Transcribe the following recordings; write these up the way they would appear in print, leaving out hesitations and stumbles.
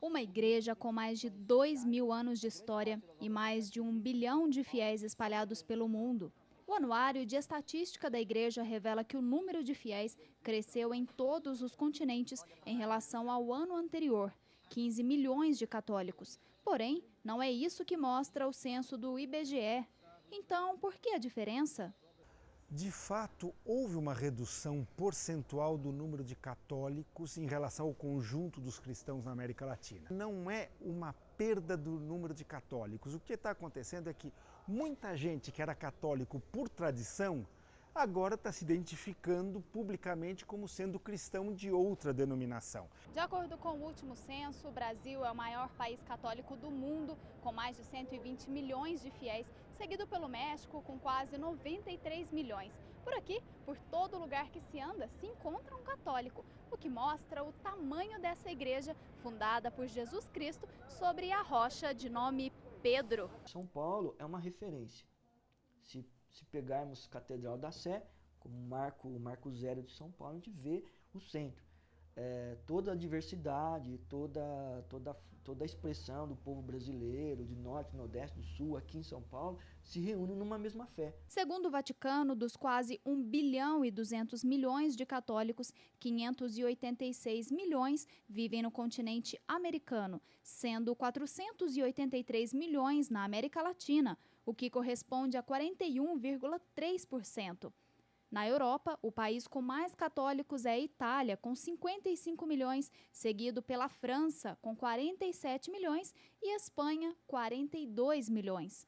Uma igreja com mais de 2.000 anos de história e mais de 1 bilhão de fiéis espalhados pelo mundo. O Anuário de Estatística da Igreja revela que o número de fiéis cresceu em todos os continentes em relação ao ano anterior, 15 milhões de católicos. Porém, não é isso que mostra o censo do IBGE. Então, por que a diferença? De fato, houve uma redução percentual do número de católicos em relação ao conjunto dos cristãos na América Latina. Não é uma perda do número de católicos. O que está acontecendo é que muita gente que era católico por tradição agora está se identificando publicamente como sendo cristão de outra denominação. De acordo com o último censo, o Brasil é o maior país católico do mundo, com mais de 120 milhões de fiéis, seguido pelo México, com quase 93 milhões. Por aqui, por todo lugar que se anda, se encontra um católico, o que mostra o tamanho dessa igreja, fundada por Jesus Cristo, sobre a rocha de nome Pedro. São Paulo é uma referência. Se pegarmos Catedral da Sé, como o Marco Zero de São Paulo, a gente vê o centro. Toda a diversidade, toda a expressão do povo brasileiro, de norte, nordeste, do sul, aqui em São Paulo, se reúne numa mesma fé. Segundo o Vaticano, dos quase 1 bilhão e 200 milhões de católicos, 586 milhões vivem no continente americano, sendo 483 milhões na América Latina, o que corresponde a 41,3%. Na Europa, o país com mais católicos é a Itália, com 55 milhões, seguido pela França, com 47 milhões, e Espanha, 42 milhões.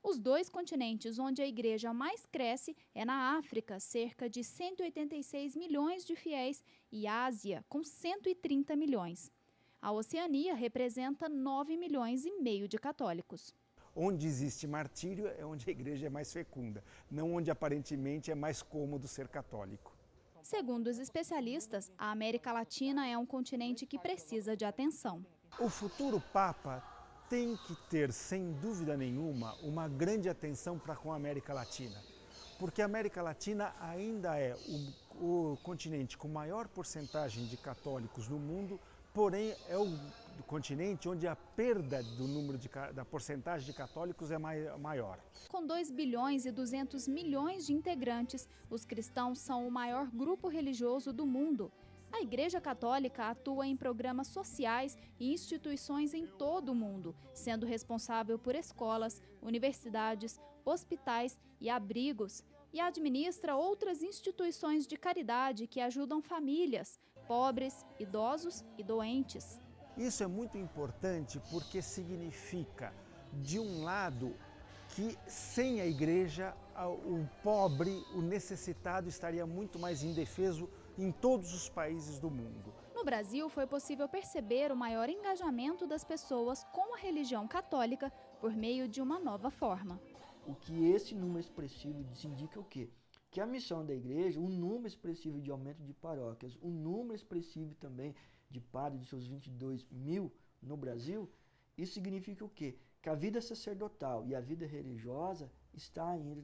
Os dois continentes onde a igreja mais cresce é na África, cerca de 186 milhões de fiéis, e Ásia, com 130 milhões. A Oceania representa 9 milhões e meio de católicos. Onde existe martírio é onde a igreja é mais fecunda, não onde aparentemente é mais cômodo ser católico. Segundo os especialistas, a América Latina é um continente que precisa de atenção. O futuro Papa tem que ter, sem dúvida nenhuma, uma grande atenção para com a América Latina, porque a América Latina ainda é o continente com maior porcentagem de católicos no mundo, porém é o continente onde a perda do número da porcentagem de católicos é maior. Com 2 bilhões e 200 milhões de integrantes, os cristãos são o maior grupo religioso do mundo. A Igreja Católica atua em programas sociais e instituições em todo o mundo, sendo responsável por escolas, universidades, hospitais e abrigos, e administra outras instituições de caridade que ajudam famílias, pobres, idosos e doentes. Isso é muito importante porque significa, de um lado, que sem a igreja o pobre, o necessitado estaria muito mais indefeso em todos os países do mundo. No Brasil, foi possível perceber o maior engajamento das pessoas com a religião católica por meio de uma nova forma. O que esse número expressivo indica o quê? Que a missão da igreja, um número expressivo de aumento de paróquias, um número expressivo também de padres de seus 22 mil no Brasil, isso significa o quê? Que a vida sacerdotal e a vida religiosa está ainda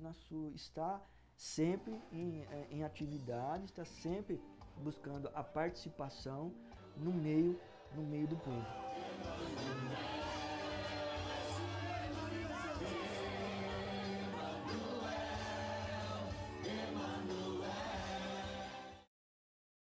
está sempre em atividade, está sempre buscando a participação no meio do povo.